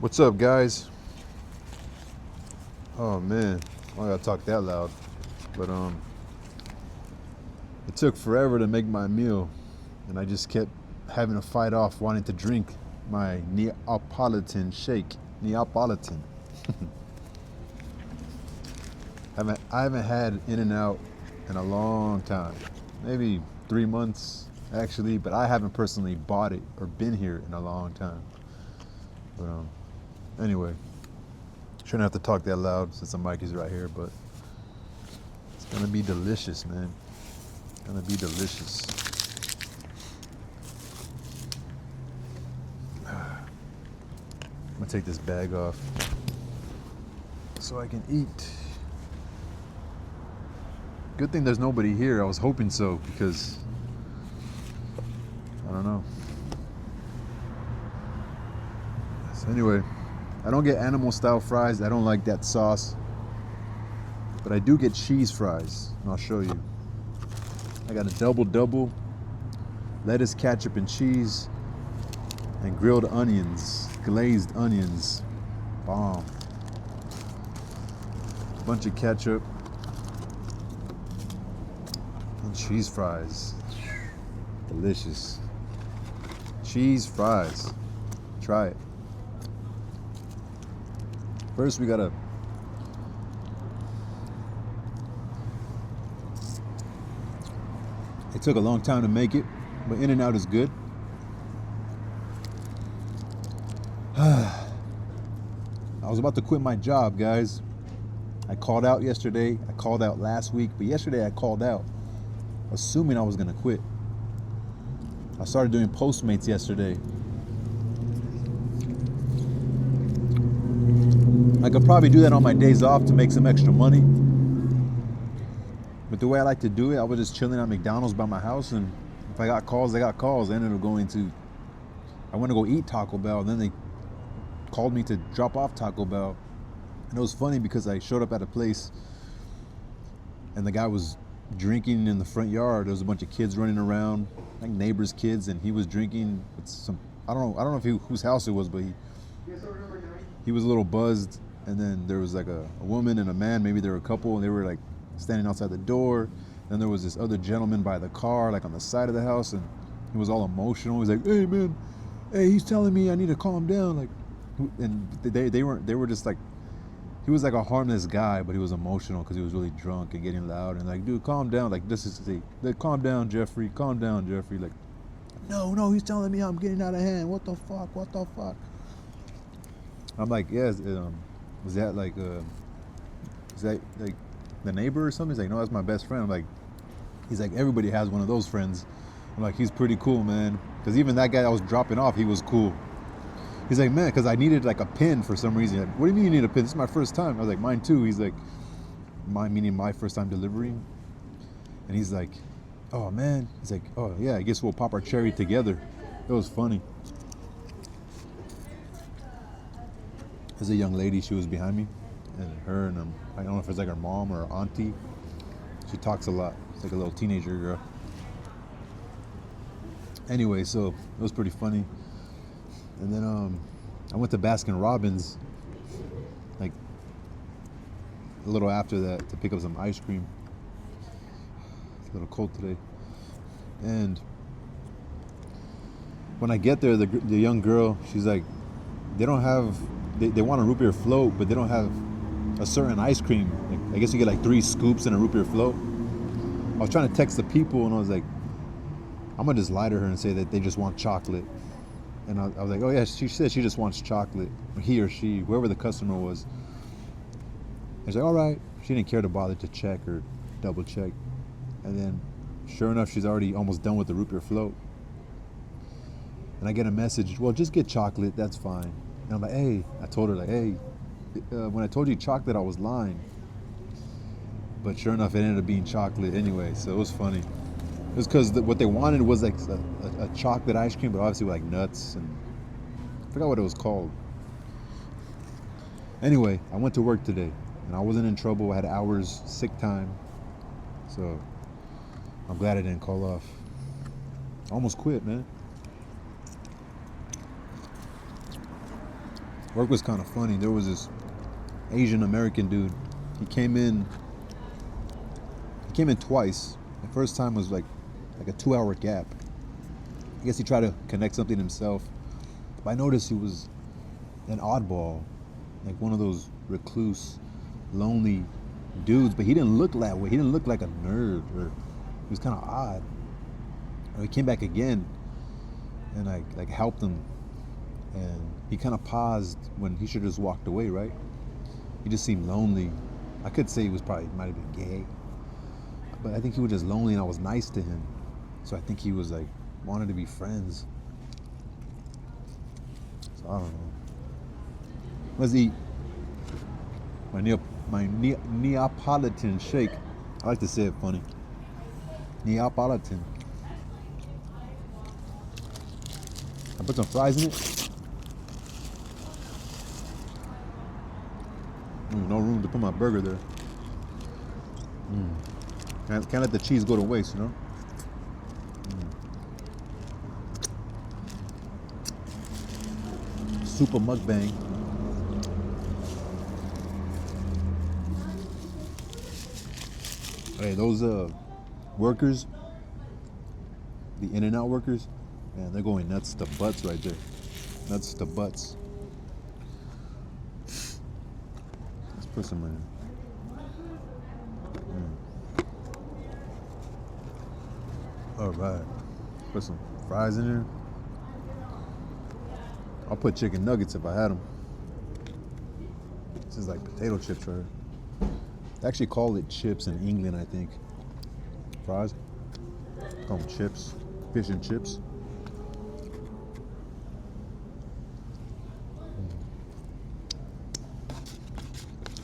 What's up, guys? Oh man, I gotta talk that loud. But it took forever to make my meal, and I just kept having to fight off wanting to drink my Neapolitan shake. Neapolitan. I haven't had In-N-Out in a long time, maybe 3 months actually, but I haven't personally bought it or been here in a long time. But anyway. Shouldn't have to talk that loud since the mic is right here, but it's gonna be delicious, man. It's gonna be delicious. I'm gonna take this bag off so I can eat. Good thing there's nobody here. I was hoping so because I don't know. So anyway, I don't get animal style fries. I don't like that sauce. But I do get cheese fries, and I'll show you. I got a double, lettuce, ketchup, and cheese, and grilled onions, glazed onions. Bomb. A bunch of ketchup, and cheese fries. Delicious. Cheese fries. Try it. First, we gotta it took a long time to make it, but In-N-Out is good. I was about to quit my job, guys. I called out yesterday. I called out last week, but yesterday I called out, assuming I was gonna quit. I started doing Postmates yesterday. I could probably do that on my days off to make some extra money. But the way I like to do it, I was just chilling at McDonald's by my house, and if I got calls, I got calls. I ended up I went to go eat Taco Bell, and then they called me to drop off Taco Bell. And it was funny because I showed up at a place, and the guy was drinking in the front yard. There was a bunch of kids running around, like neighbors' kids, and he was drinking with some, I don't know if whose house it was, but he was a little buzzed. And then there was like a woman and a man, maybe they were a couple, and they were like standing outside the door. Then there was this other gentleman by the car, like on the side of the house, and he was all emotional. He's like, "Hey man, hey, he's telling me I need to calm down." Like, and they were just like, he was like a harmless guy, but he was emotional because he was really drunk and getting loud. And like, dude, calm down. Like, this is like, calm down, Jeffrey. Calm down, Jeffrey. Like, no, he's telling me I'm getting out of hand. What the fuck? I'm like, yes. Was that like, is that like the neighbor or something? He's like, no, that's my best friend. I'm like, he's like, everybody has one of those friends. I'm like, he's pretty cool, man. Because even that guy I was dropping off, he was cool. He's like, man, because I needed like a pin for some reason. Like, what do you mean you need a pin? This is my first time. I was like, mine too. He's like, mine meaning my first time delivering. And he's like, oh man. He's like, oh yeah, I guess we'll pop our cherry together. It was funny. There's a young lady, she was behind me, and her and I don't know if it's like her mom or her auntie. She talks a lot. It's like a little teenager girl. Anyway, so it was pretty funny. And then I went to Baskin Robbins, like a little after that, to pick up some ice cream. It's a little cold today. And when I get there, the young girl, she's like, they don't have. They want a root beer float, but they don't have a certain ice cream. Like, I guess you get like 3 scoops in a root beer float. I was trying to text the people, and I was like, I'm gonna just lie to her and say that they just want chocolate. And I was like, oh yeah, she said she just wants chocolate. He or she, whoever the customer was. I was like, all right. She didn't care to bother to check or double check. And then, sure enough, she's already almost done with the root beer float. And I get a message, well, just get chocolate, that's fine. And I'm like, hey, I told her, like, hey, when I told you chocolate, I was lying. But sure enough, it ended up being chocolate anyway, so it was funny. It was because what they wanted was like a chocolate ice cream, but obviously with like nuts, and I forgot what it was called. Anyway, I went to work today, and I wasn't in trouble. I had hours sick time, so I'm glad I didn't call off. I almost quit, man. Work was kind of funny. There was this Asian American dude. He came in. He came in twice. The first time was like a 2 hour gap. I guess he tried to connect something himself. But I noticed he was an oddball, like one of those recluse, lonely dudes. But he didn't look that way. He didn't look like a nerd, or he was kind of odd. And he came back again, and I like helped him, and he kind of paused when he should have just walked away, right? He just seemed lonely. I could say he was probably might have been gay, but I think he was just lonely, and I was nice to him, so I think he was like wanted to be friends. So I don't know. Let's eat my Neapolitan shake. I like to say it funny. Neapolitan. I put some fries in it. No room to put my burger there. Can't let the cheese go to waste, you know? Super mukbang. Hey, those workers, the In-N-Out workers, man, they're going nuts to butts right there. Nuts to butts. Let's put some in. All right. Put some fries in there. I'll put chicken nuggets if I had them. This is like potato chips, right? They actually call it chips in England, I think. Fries. Call them chips. Fish and chips.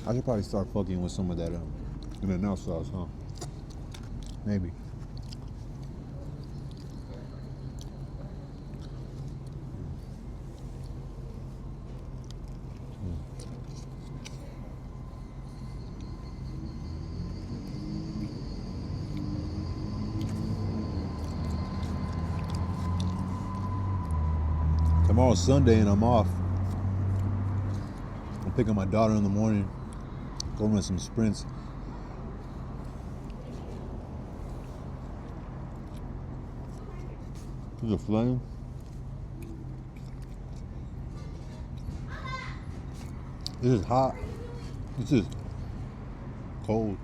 I should probably start fucking with some of that In-N-Out sauce, huh? Maybe. Tomorrow's Sunday and I'm off. I'm picking my daughter in the morning, going on some sprints. There's a flame. This is hot. This is cold.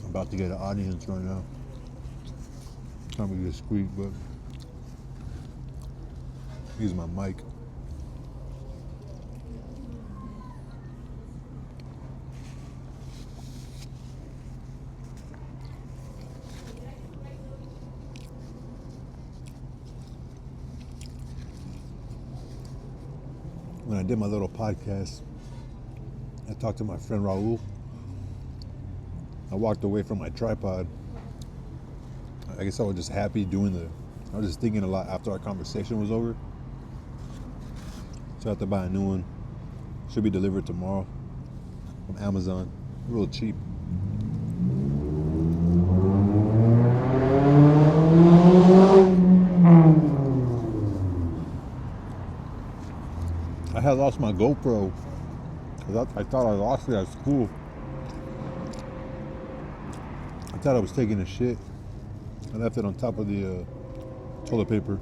I'm about to get an audience right now. Trying to be discreet, but use my mic. When I did my little podcast, I talked to my friend Raul. I walked away from my tripod. I guess I was just happy I was just thinking a lot after our conversation was over. So I had to buy a new one. Should be delivered tomorrow from Amazon. Real cheap. I had lost my GoPro because I thought I lost it at school. I thought I was taking a shit. I left it on top of the toilet paper.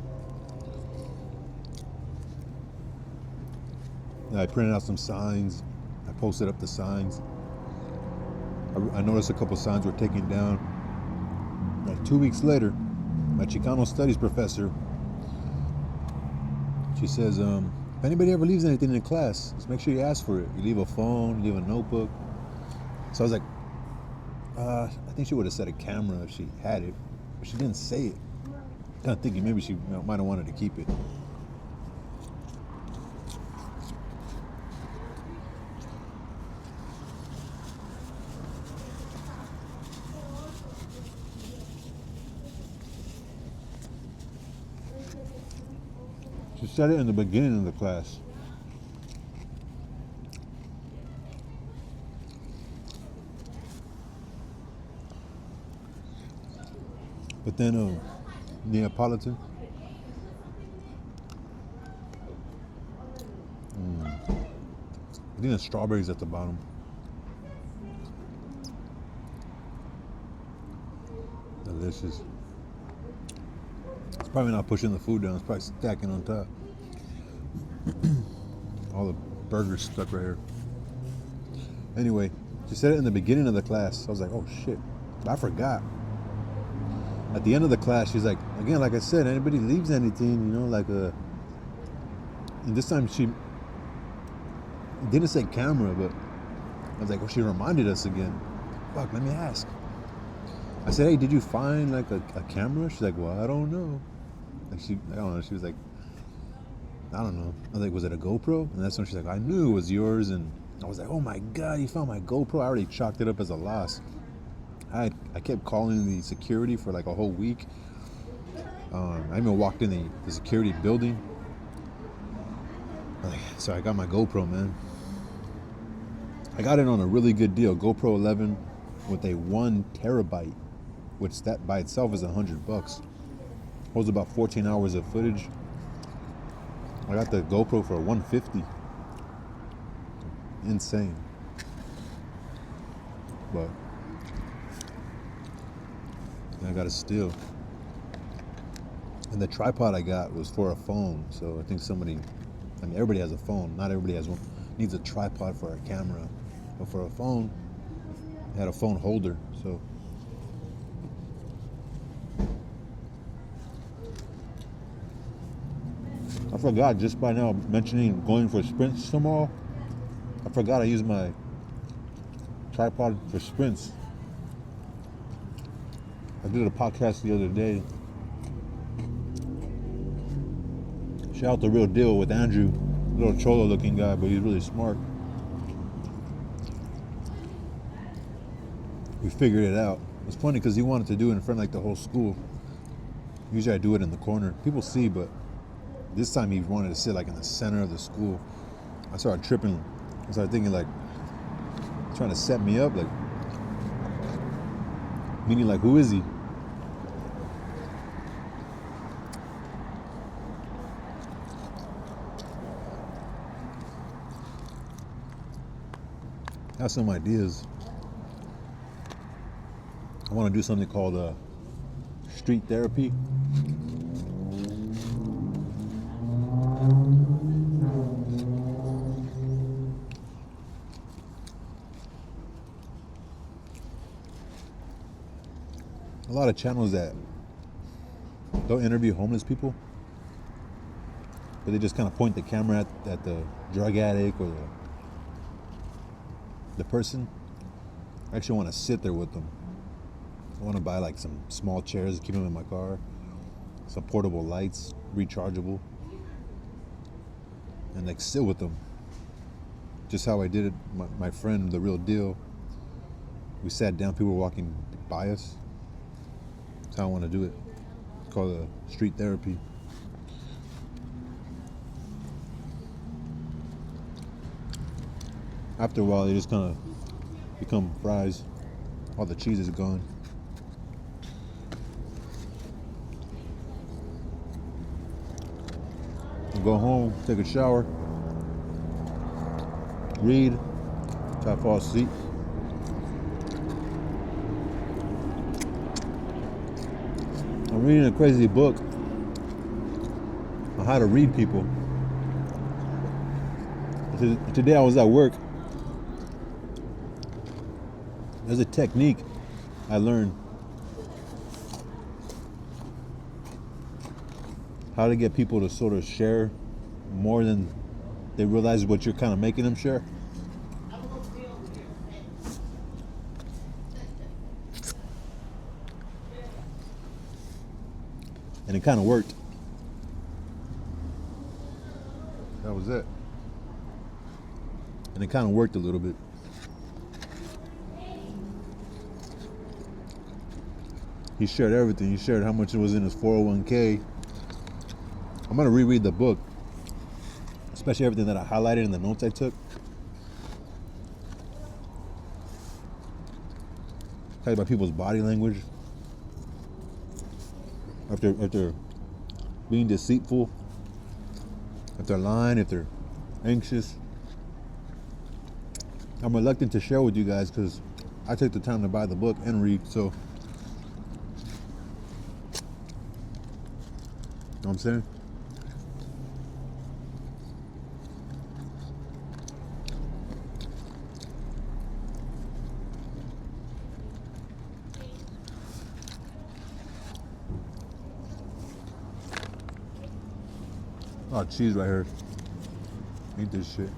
And I printed out some signs. I posted up the signs. I noticed a couple signs were taken down. Like 2 weeks later, my Chicano studies professor, she says, if anybody ever leaves anything in class, just make sure you ask for it. You leave a phone, you leave a notebook. So I was like, I think she would have set a camera if she had it, but she didn't say it. Kind of thinking maybe she might have wanted to keep it. She said it in the beginning of the class. But then Neapolitan. I think the strawberries at the bottom. Delicious. It's probably not pushing the food down. It's probably stacking on top. All the burgers stuck right here. Anyway, she said it in the beginning of the class. I was like, oh shit. I forgot. At the end of the class, she's like, again, like I said, anybody leaves anything, you know, like and this time she didn't say camera, but I was like, oh, she reminded us again. Fuck, let me ask. I said, hey, did you find like a camera? She's like, well, I don't know. Like I don't know. She was like, I don't know. I was like, was it a GoPro? And that's when she's like, I knew it was yours. And I was like, oh my God, you found my GoPro. I already chalked it up as a loss. I kept calling the security for like a whole week. I even walked in the security building. So I got my GoPro, man. I got it on a really good deal. GoPro 11 with a 1 terabyte, which that by itself is $100. Holds about 14 hours of footage. I got the GoPro for $150. Insane. But I got a steal. And the tripod I got was for a phone. So I think everybody has a phone. Not everybody has one. Needs a tripod for a camera. But for a phone, I had a phone holder. So I forgot, just by now mentioning going for sprints tomorrow, I forgot I used my tripod for sprints. I did a podcast the other day. Shout out The Real Deal with Andrew. Little cholo looking guy, but he's really smart. We figured it out. It's funny because he wanted to do it in front of like the whole school. Usually I do it in the corner. People see, but this time he wanted to sit like in the center of the school. I started tripping. I started thinking like, trying to set me up, like, meaning like, who is he? I have some ideas. I want to do something called street therapy. A lot of channels that don't interview homeless people, but they just kind of point the camera at the drug addict or the person. I actually want to sit there with them. I want to buy like some small chairs, keep them in my car, some portable lights, rechargeable, and like sit with them. Just how I did it, my friend, The Real Deal. We sat down, people were walking by us. That's how I want to do it. It's called street therapy. After a while, they just kind of become fries. All the cheese is gone. Go home, take a shower, read, try to fall asleep. I'm reading a crazy book on how to read people. Today I was at work. There's a technique I learned. How to get people to sort of share more than they realize what you're kind of making them share. And it kind of worked. That was it. And it kind of worked a little bit. He shared everything. He shared how much it was in his 401k. I'm gonna reread the book, especially everything that I highlighted in the notes I took. Talk about people's body language. If they're being deceitful, if they're lying, if they're anxious. I'm reluctant to share with you guys because I took the time to buy the book and read, so you know what I'm saying? Oh, cheese right here. Eat this shit.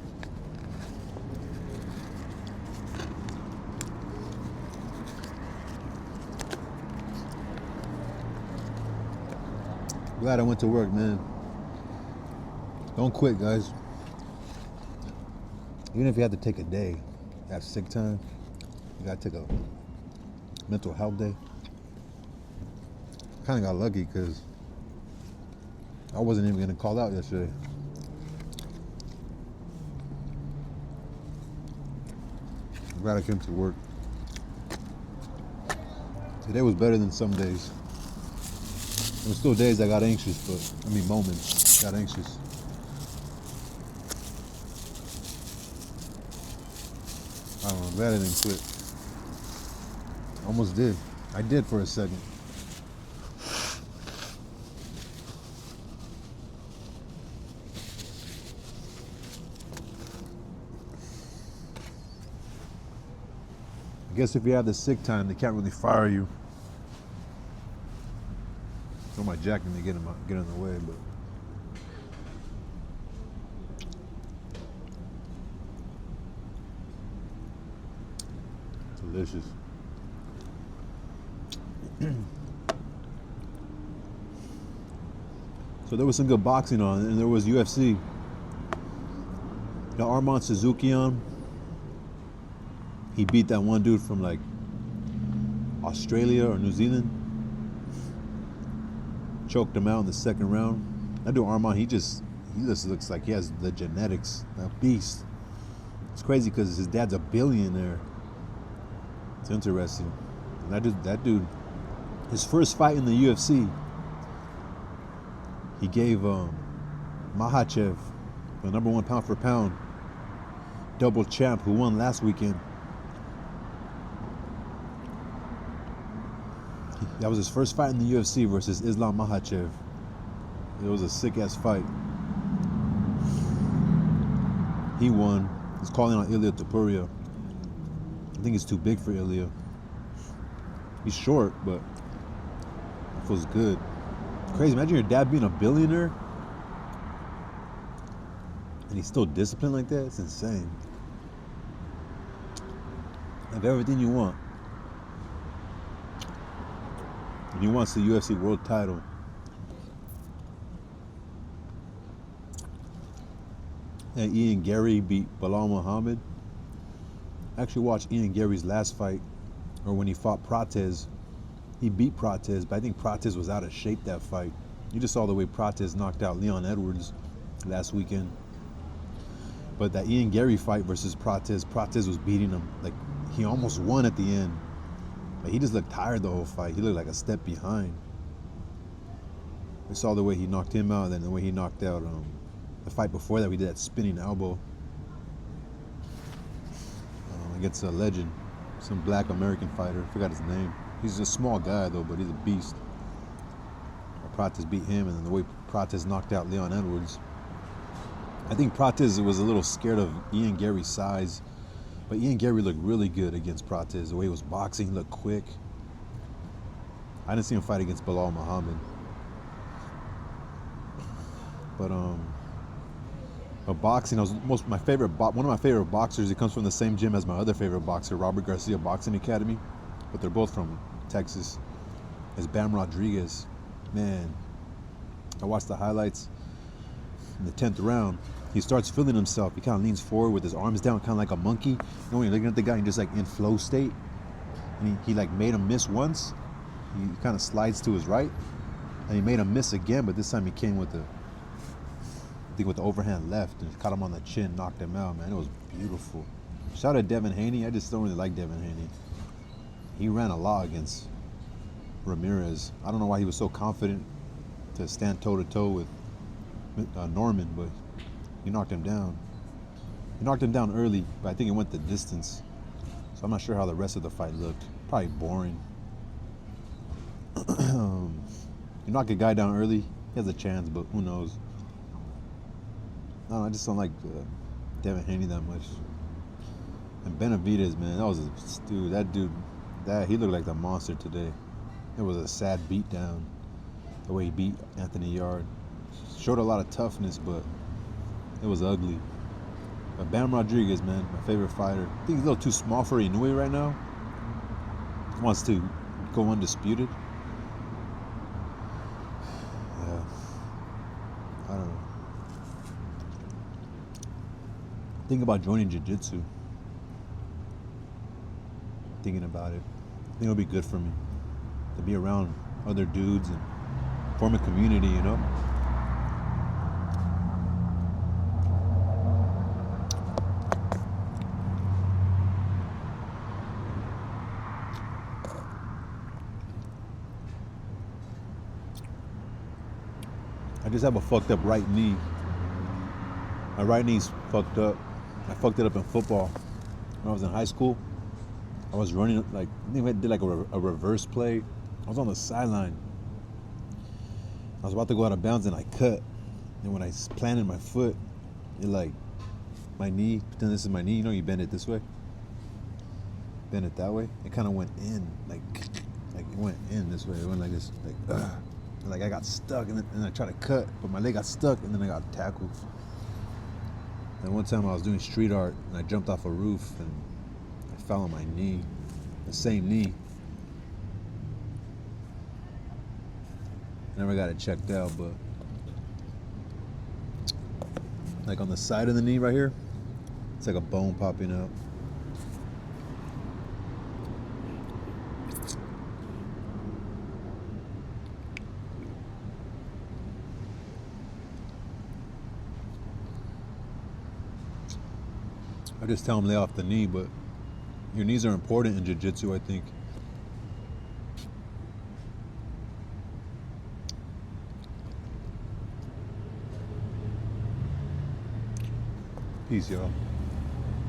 Glad I went to work, man. Don't quit, guys. Even if you have to take a day, have sick time, you gotta take a mental health day. Kind of got lucky because I wasn't even gonna call out yesterday. I'm glad I came to work. Today was better than some days. There were still days I got anxious, but moments got anxious. I don't know, I'm glad I didn't quit. Almost did. I did for a second. I guess if you have the sick time, they can't really fire you. Throw my jacket to get in the way, but delicious. So there was some good boxing on, and there was UFC. Got Arman Suzuki on. He beat that one dude from like Australia or New Zealand. Choked him out in the second round. That dude Arman, he just looks like he has the genetics, a beast. It's crazy because his dad's a billionaire. It's interesting. And that dude, his first fight in the UFC, he gave Makhachev, the number one pound for pound, double champ who won last weekend. That was his first fight in the UFC versus Islam Makhachev. It was a sick-ass fight. He won. He's calling on Ilia Topuria. I think he's too big for Ilia. He's short, but it feels good. Crazy. Imagine your dad being a billionaire and he's still disciplined like that. It's insane. Have everything you want. And he wants the UFC world title. And Ian Gary beat Bilal Muhammad. I actually watched Ian Gary's last fight, or when he fought Prates. He beat Prates, but I think Prates was out of shape that fight. You just saw the way Prates knocked out Leon Edwards last weekend. But that Ian Gary fight versus Prates was beating him. Like, he almost won at the end. But he just looked tired the whole fight. He looked like a step behind. We saw the way he knocked him out, and then the way he knocked out the fight before that. We did that spinning elbow against a legend, some black American fighter. I forgot his name. He's a small guy though, but he's a beast. Prates beat him, and then the way Prates knocked out Leon Edwards. I think Prates was a little scared of Ian Gary's size, but Ian Gary looked really good against Prates. The way he was boxing, he looked quick. I didn't see him fight against Bilal Muhammad. But boxing, one of my favorite boxers. He comes from the same gym as my other favorite boxer, Robert Garcia Boxing Academy, but they're both from Texas. Is Bam Rodriguez. Man, I watched the highlights in the 10th round. He starts feeling himself. He kind of leans forward with his arms down, kind of like a monkey. You know, when you're looking at the guy and just like in flow state, and he like made him miss once. He kind of slides to his right, and he made him miss again, but this time he came with think with the overhand left and caught him on the chin, knocked him out, man. It was beautiful. Shout out to Devin Haney. I just don't really like Devin Haney. He ran a lot against Ramirez. I don't know why he was so confident to stand toe-to-toe with Norman, but he knocked him down. He knocked him down early, but I think it went the distance. So I'm not sure how the rest of the fight looked. Probably boring. You knock a guy down early, he has a chance, but who knows? I just don't like Devin Haney that much. And Benavidez, man, that he looked like the monster today. It was a sad beatdown, the way he beat Anthony Yarde. Showed a lot of toughness, but it was ugly. But Bam Rodriguez, man, my favorite fighter. I think he's a little too small for Inoue right now. He wants to go undisputed. Yeah, I don't know. Think about joining jiu-jitsu. Thinking about it. I think it'll be good for me to be around other dudes and form a community, you know? I just have a fucked up right knee. My right knee's fucked up. I fucked it up in football. When I was in high school, I was running, I think I did like a reverse play. I was on the sideline. I was about to go out of bounds and I cut. And when I planted my foot, it my knee, pretend this is my knee, you know, you bend it this way. Bend it that way. It kind of went in, like it went in this way. It went like this, like I got stuck and I tried to cut, but my leg got stuck and then I got tackled. And one time I was doing street art and I jumped off a roof and I fell on my knee, the same knee. Never got it checked out, but like on the side of the knee right here, it's like a bone popping out. I just tell them lay off the knee, but your knees are important in jiu-jitsu, I think. Peace, y'all.